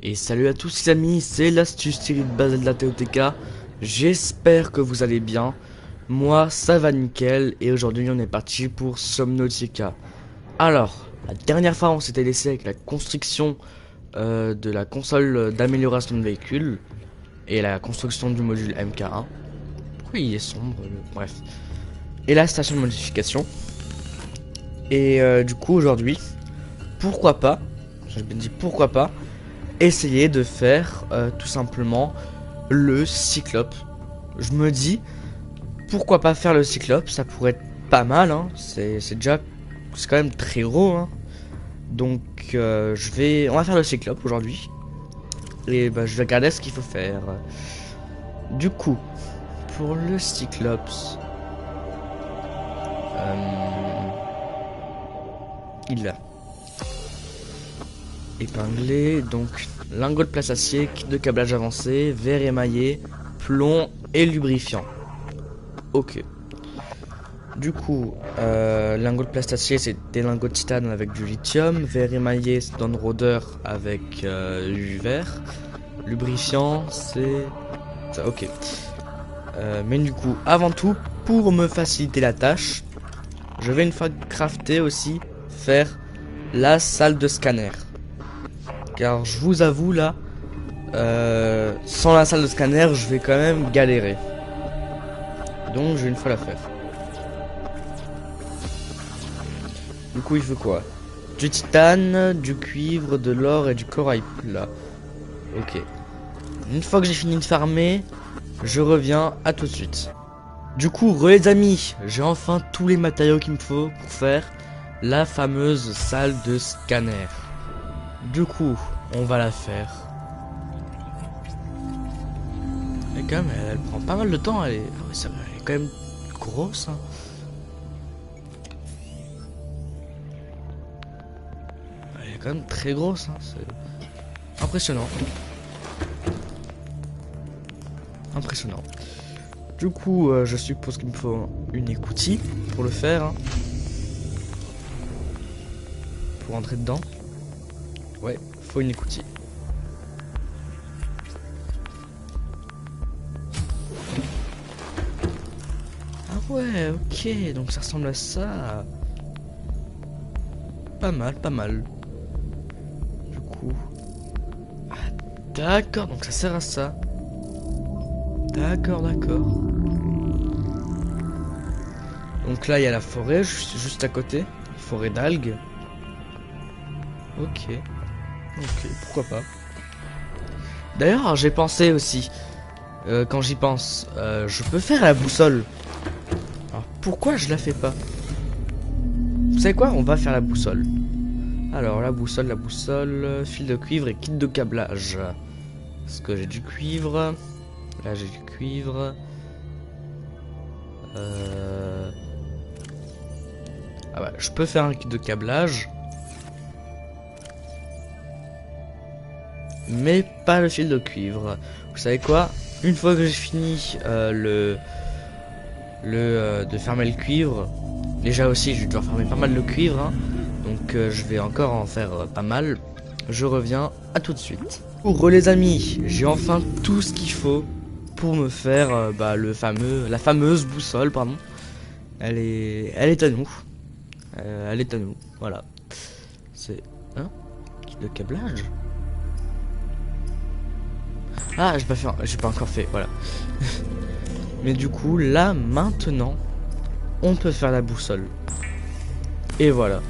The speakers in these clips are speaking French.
Et salut à tous les amis, c'est l'astuce Thierry de base de la TOTK. J'espère que vous allez bien. Moi ça va nickel et aujourd'hui on est parti pour Subnautica. Alors, la dernière fois on s'était laissé avec la construction de la console d'amélioration de véhicules et la construction du module MK1. Pourquoi il est sombre bref. Et la station de modification. Et du coup aujourd'hui, pourquoi pas, je me dis pourquoi pas, essayer de faire tout simplement le Cyclope. Je me dis pourquoi pas faire le Cyclope, ça pourrait être pas mal hein. C'est quand même très gros hein. Donc on va faire le Cyclope aujourd'hui et bah, je vais regarder ce qu'il faut faire. Du coup pour le Cyclops il a épinglé, donc lingot de place acier, kit de câblage avancé, verre émaillé, plomb et lubrifiant. Ok. Du coup, lingot de place acier c'est des lingots de titane avec du lithium, verre émaillé c'est d'un rôdeur avec du verre, lubrifiant c'est ça, ok. Mais du coup, avant tout, pour me faciliter la tâche, je vais une fois crafté aussi faire la salle de scanner. Car je vous avoue là, sans la salle de scanner, je vais quand même galérer. Donc je vais une fois la faire. Du coup il faut quoi? Du titane, du cuivre, de l'or et du corail plat. Ok. Une fois que j'ai fini de farmer, je reviens à tout de suite. Du coup, les amis, j'ai enfin tous les matériaux qu'il me faut pour faire la fameuse salle de scanner. Du coup, on va la faire. Et quand même, elle prend pas mal de temps, elle est quand même grosse. Hein. Elle est quand même très grosse, hein. C'est impressionnant. Impressionnant. Du coup, je suppose qu'il me faut une écoutille pour le faire. Hein. Pour entrer dedans. Ouais, faut une écoutille. Ah ouais, ok, donc ça ressemble à ça. Pas mal, pas mal. Du coup... Ah, d'accord, donc ça sert à ça. D'accord, d'accord. Donc là, il y a la forêt, juste à côté. Forêt d'algues. Ok. Ok, pourquoi pas. D'ailleurs, j'ai pensé aussi, quand j'y pense, je peux faire la boussole. Alors, pourquoi je la fais pas? Vous savez quoi? On va faire la boussole. Alors, la boussole, fil de cuivre et kit de câblage. Parce que j'ai du cuivre. Là, j'ai du cuivre. Ah bah, je peux faire un kit de câblage. Mais pas le fil de cuivre. Vous savez quoi? Une fois que j'ai fini de fermer le cuivre, déjà aussi je vais devoir fermer pas mal de cuivre, hein, donc je vais encore en faire pas mal. Je reviens à tout de suite. Pour les amis, j'ai enfin tout ce qu'il faut pour me faire bah, la fameuse boussole, pardon. Elle est à nous. Elle est à nous, voilà. C'est hein, le câblage. Ah, j'ai pas encore fait, voilà. Mais du coup, là, maintenant, on peut faire la boussole. Et voilà.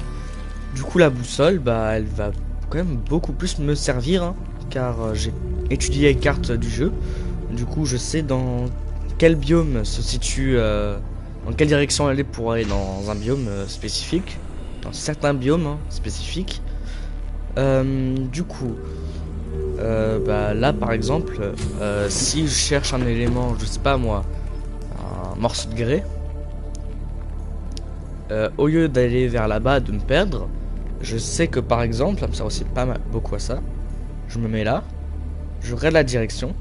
Du coup, la boussole, bah, elle va quand même beaucoup plus me servir, hein, car j'ai étudié les cartes du jeu. Du coup, je sais dans quel biome se situe, dans quelle direction aller pour aller dans un biome spécifique, dans certains biomes hein, spécifiques. Du coup. Bah là par exemple si je cherche un élément, je sais pas moi, un morceau de grès, au lieu d'aller vers là-bas de me perdre, je sais que par exemple, ça me sert aussi pas mal, beaucoup à ça, je me mets là, je regarde la direction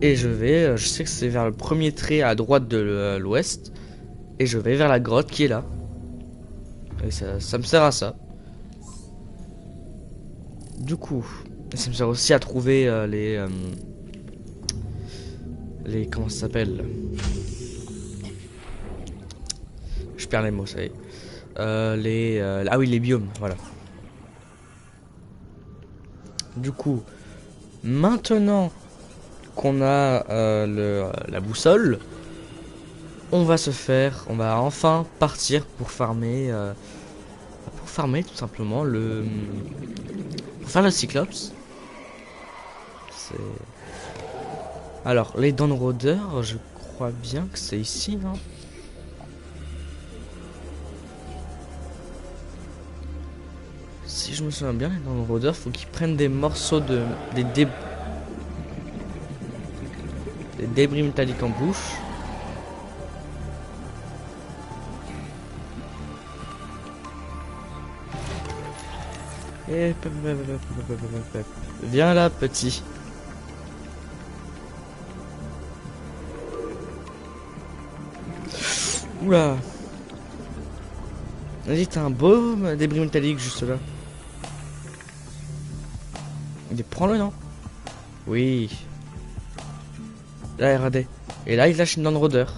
et je sais que c'est vers le premier trait à droite de l'ouest et je vais vers la grotte qui est là et ça me sert à ça. Du coup, ça me sert aussi à trouver les comment ça s'appelle? Je perds les mots, ça y est. Ah oui, les biomes, voilà. Du coup, maintenant qu'on a la boussole, on va enfin partir pour farmer tout simplement pour faire le Cyclops. C'est alors les dents de rôdeur, je crois bien que c'est ici, non? Si je me souviens bien, les dents de rôdeur, faut qu'ils prennent des morceaux des débris métalliques en bouche. Et viens là, petit. Oula. Vas-y, t'as un beau débris métallique juste là. Prends-le, non? Oui. Là, regardez. Et là, il lâche une dent de rôdeur.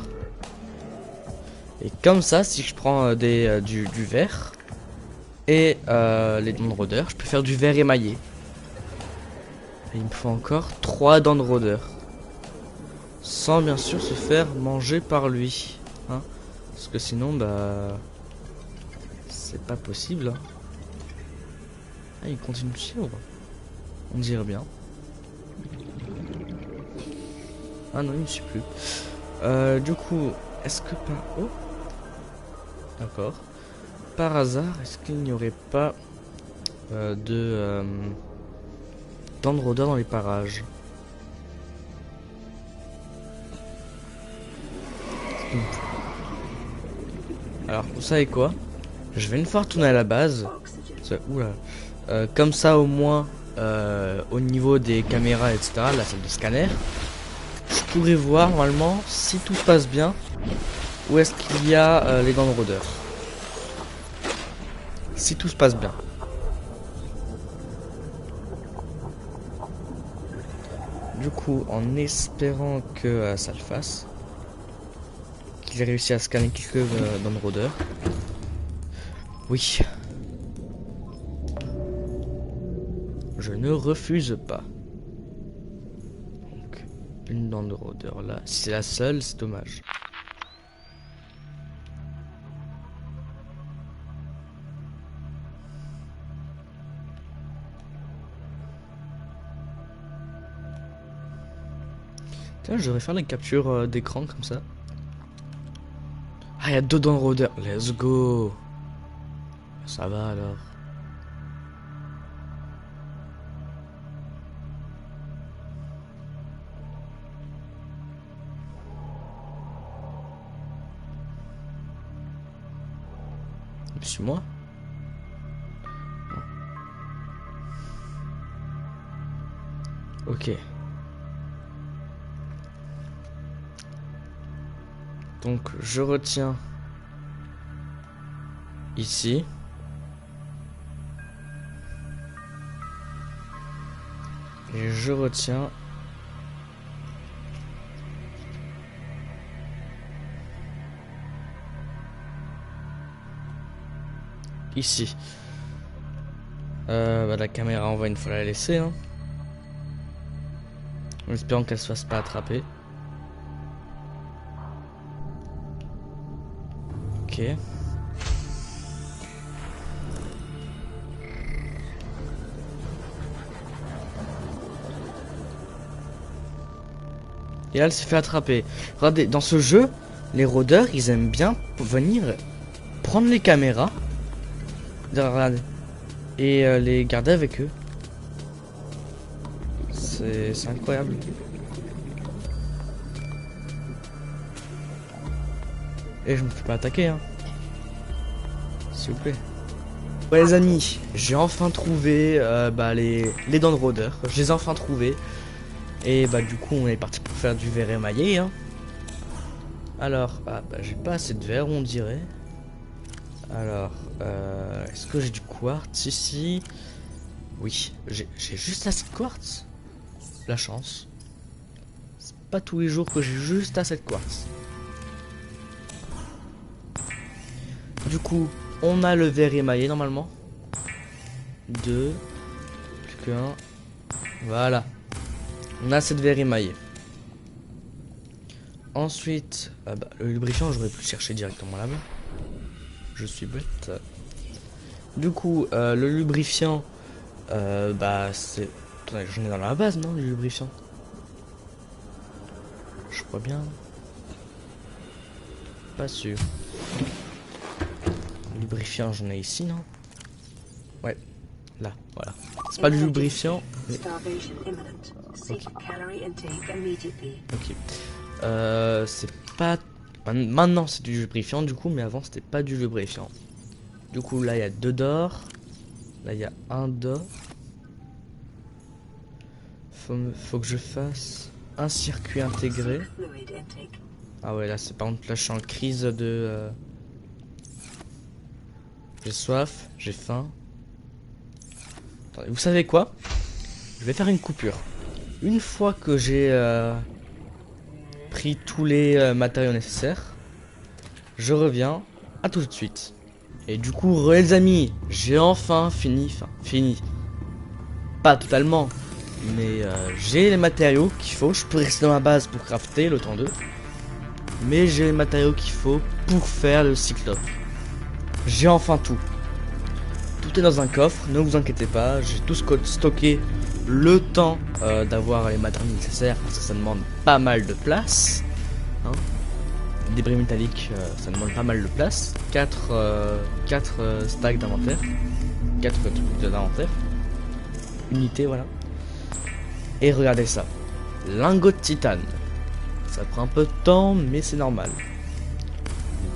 Et comme ça, si je prends du verre et les dents de rôdeur, je peux faire du verre émaillé. Et il me faut encore 3 dents de rôdeur. Sans bien sûr se faire manger par lui. Hein, parce que sinon, bah... c'est pas possible. Hein. Ah, il continue de suivre. On dirait bien. Ah non, il ne suit plus. Du coup, est-ce que par... Oh, d'accord. Par hasard, est-ce qu'il n'y aurait pas dents de rôdeur dans les parages? Alors, vous savez quoi? Je vais une fois retourner à la base. Oula. Comme ça, au moins, au niveau des caméras, etc., la salle de scanner, je pourrais voir normalement, si tout se passe bien, où est-ce qu'il y a les dents de rôdeur. Si tout se passe bien. Du coup, en espérant que ça le fasse, qu'il ait réussi à scanner quelques dents de rôdeur. Oui. Je ne refuse pas. Donc, une dent de rôdeur là. Si c'est la seule, c'est dommage. Tiens, je devrais faire les captures d'écran comme ça. Ah, il y a 2 dents de rôdeur. Let's go. Ça va alors. Suis-moi. Ok. Donc je retiens ici. Et je retiens ici. Bah, la caméra, on va une fois la laisser. Hein. En espérant qu'elle se fasse pas attraper. Ok. Et là, elle s'est fait attraper. Regardez, dans ce jeu, les rôdeurs, ils aiment bien venir prendre les caméras. Regardez. Et les garder avec eux. C'est incroyable. Et je me fais pas attaquer, hein. S'il vous plaît. Ouais les amis, j'ai enfin trouvé bah, les dents de rôdeur. Je les ai enfin trouvées. Et bah du coup on est parti pour faire du verre émaillé. Hein. Alors, bah, j'ai pas assez de verre on dirait. Alors, est-ce que j'ai du quartz ici? Oui, j'ai juste assez de quartz. La chance. C'est pas tous les jours que j'ai juste assez de quartz. Du coup, on a le verre émaillé normalement. 2. Plus qu'un. Voilà. On a cette verre émaillée. Ensuite, le lubrifiant, j'aurais pu le chercher directement là-bas. Je suis bête. Du coup, le lubrifiant, c'est... Attendez, j'en ai dans la base, non, le lubrifiant? Je crois bien. Pas sûr. Le lubrifiant, j'en ai ici, non? Ouais, là, voilà. C'est pas du lubrifiant, mais... Ok. Ok. C'est pas... Maintenant, c'est du lubrifiant, du coup, mais avant, c'était pas du lubrifiant. Du coup, là, il y a 2 d'or. Là, il y a 1 d'or. Faut que je fasse un circuit intégré. Ah ouais, là, c'est par contre, là, je suis en crise de... J'ai soif, j'ai faim. Attendez, vous savez quoi? Je vais faire une coupure. Une fois que j'ai pris tous les matériaux nécessaires, je reviens. À tout de suite. Et du coup, les amis, j'ai enfin fini. Enfin, fini. Pas totalement. Mais j'ai les matériaux qu'il faut. Je peux rester dans ma base pour crafter le temps 2. Mais j'ai les matériaux qu'il faut pour faire le cyclope. J'ai enfin tout. Tout est dans un coffre, ne vous inquiétez pas. J'ai tout stocké le temps d'avoir les matériaux nécessaires. Parce que ça demande pas mal de place. Hein. Des débris métalliques, ça demande pas mal de place. 4 stacks d'inventaire. 4 trucs d'inventaire. Unité, voilà. Et regardez ça. Lingot de titane. Ça prend un peu de temps, mais c'est normal.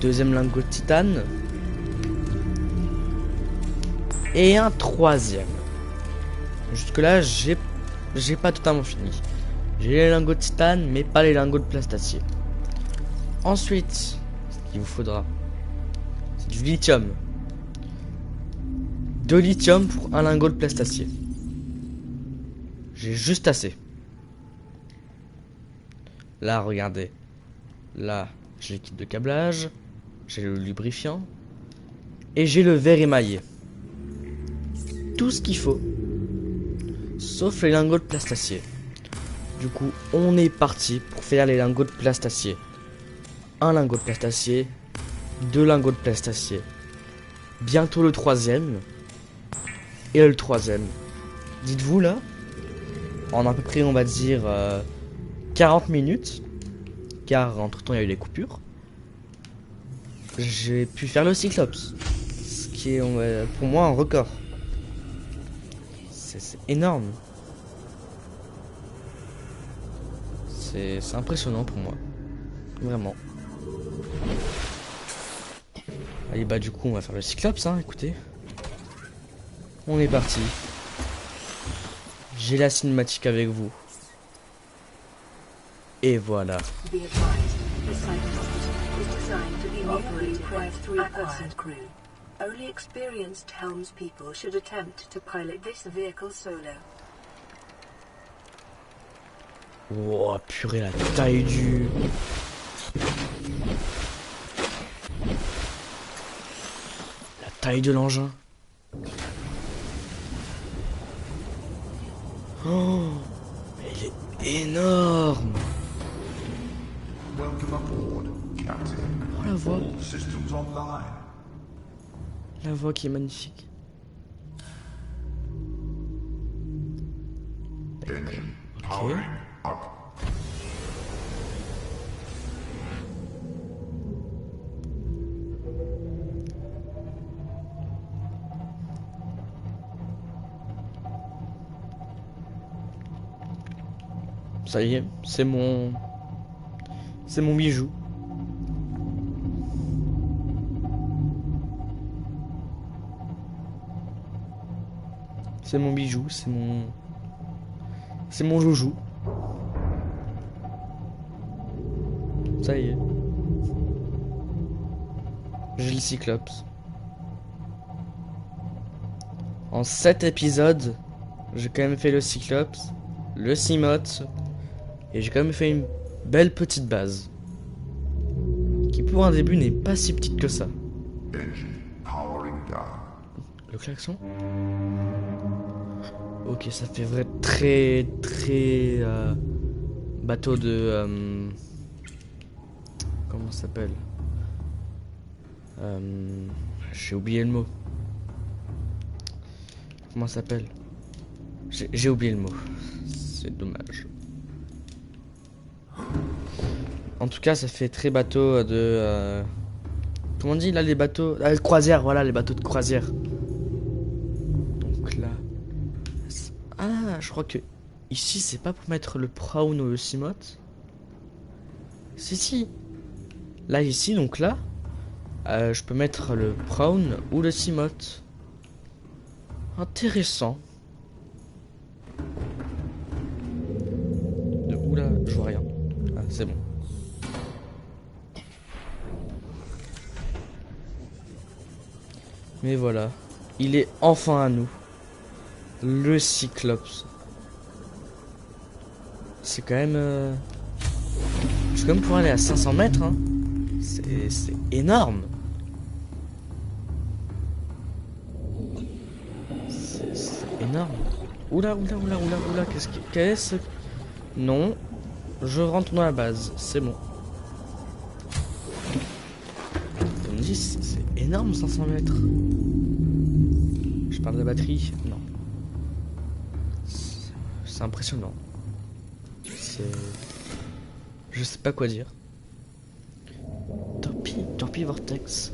Deuxième lingot de titane. Et un troisième. Jusque là, j'ai pas totalement fini. J'ai les lingots de titane, mais pas les lingots de plastacier. Ensuite, ce qu'il vous faudra, c'est du lithium. 2 lithium pour un lingot de plastacier. J'ai juste assez. Là, regardez. Là, j'ai le kit de câblage. J'ai le lubrifiant. Et j'ai le verre émaillé. Tout ce qu'il faut. Sauf les lingots de plastacier. Du coup, on est parti pour faire les lingots de plastacier. Un lingot de plastacier. 2 lingots de plastacier. Bientôt le 3e. Et le 3e. Dites-vous là. En à peu près, on va dire 40 minutes. Car entre temps, il y a eu les coupures. J'ai pu faire le Cyclops. Ce qui est pour moi un record. C'est énorme. C'est impressionnant pour moi. Vraiment. Allez, bah du coup, on va faire le Cyclops, hein, écoutez. On est parti. J'ai la cinématique avec vous. Et voilà. Only experienced helmspeople should attempt to pilot this vehicle solo. Wow, purée, la taille du... La taille de l'engin. Oh, mais il est énorme. Welcome aboard, Captain. Oh, la voix. All systems online. La voix qui est magnifique. Engine Ok. powering up. Ça y est, c'est mon bijou. C'est mon bijou, c'est mon joujou. Ça y est. J'ai le Cyclops. En 7 épisodes, J'ai quand même fait le Cyclops, le Cimote, et j'ai quand même fait une belle petite base. Qui pour un début n'est pas si petite que ça. Engine powering down. Le klaxon? Ok, ça fait vrai très bateau de comment ça s'appelle? J'ai oublié le mot. Comment ça s'appelle? J'ai oublié le mot. C'est dommage. En tout cas, ça fait très bateau de comment on dit là les bateaux? Ah, de croisière, voilà les bateaux de croisière. Donc là. Ah, je crois que ici c'est pas pour mettre le prawn ou le cimote. Si. Là ici, donc là, je peux mettre le prawn ou le cimote. Intéressant. Oula, je vois rien. Ah, c'est bon. Mais voilà, il est enfin à nous. Le Cyclops. C'est quand même... Je suis quand même pour aller à 500 mètres, hein. C'est énorme. C'est énorme. Oula, qu'est-ce que... Non. Je rentre dans la base, c'est bon. On me dit, c'est énorme 500 mètres. Je parle de la batterie? Non. C'est impressionnant. C'est... Je sais pas quoi dire. Torpille Vortex.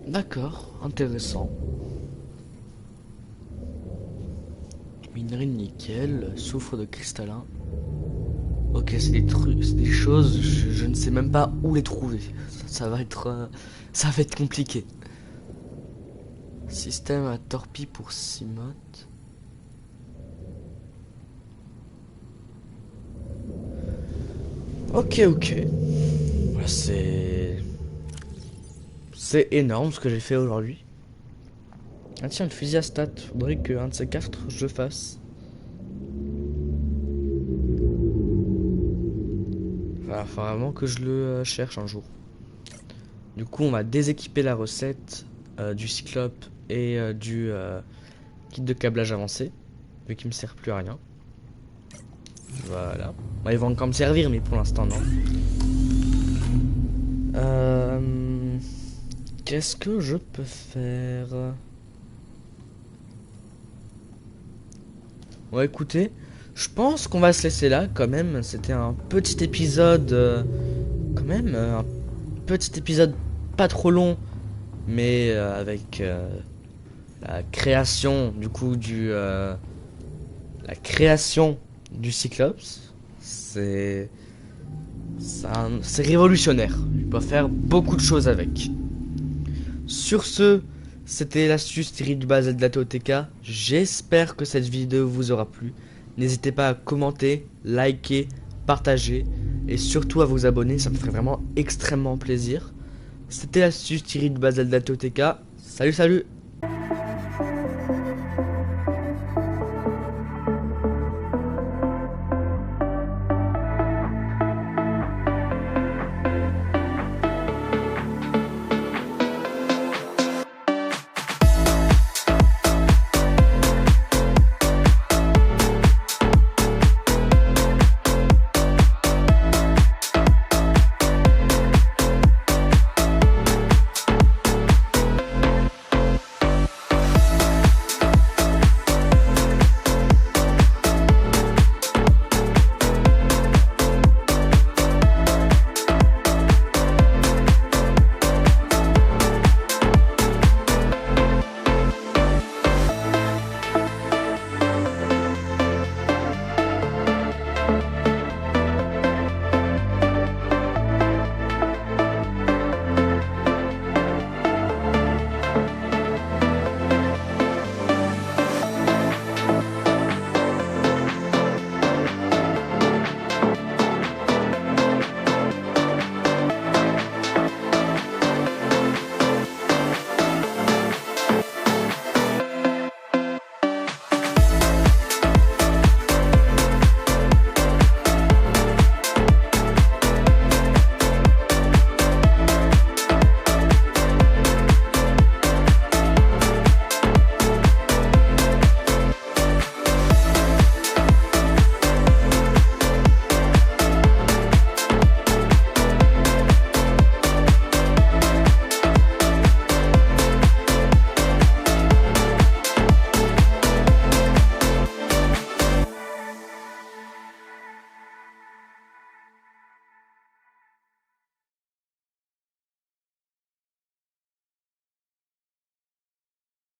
D'accord, intéressant. Minerai de nickel, soufre de cristallin. Ok, c'est des trucs, c'est des choses, je ne sais même pas où les trouver. Ça va être compliqué. Système à torpille pour Cimote. Ok. Voilà, c'est énorme ce que j'ai fait aujourd'hui. Ah tiens, le fusil à stat, faudrait qu'un de ces quatre je fasse. Enfin, vraiment que je le cherche un jour. Du coup, on va déséquiper la recette du Cyclope et du kit de câblage avancé, vu qu'il me sert plus à rien. Voilà. Bon, ils vont encore me servir, mais pour l'instant, non. Qu'est-ce que je peux faire? Bon, écoutez, je pense qu'on va se laisser là, quand même. C'était un petit épisode, quand même, un petit épisode pas trop long, mais avec la création, du coup, la création du Cyclops. C'est révolutionnaire. Il peut faire beaucoup de choses avec. Sur ce, c'était l'astuce tirée du bas de la TOTK. J'espère que cette vidéo vous aura plu. N'hésitez pas à commenter, liker, partager et surtout à vous abonner. Ça me ferait vraiment extrêmement plaisir. C'était l'astuce tirée du bas de la TOTK. Salut.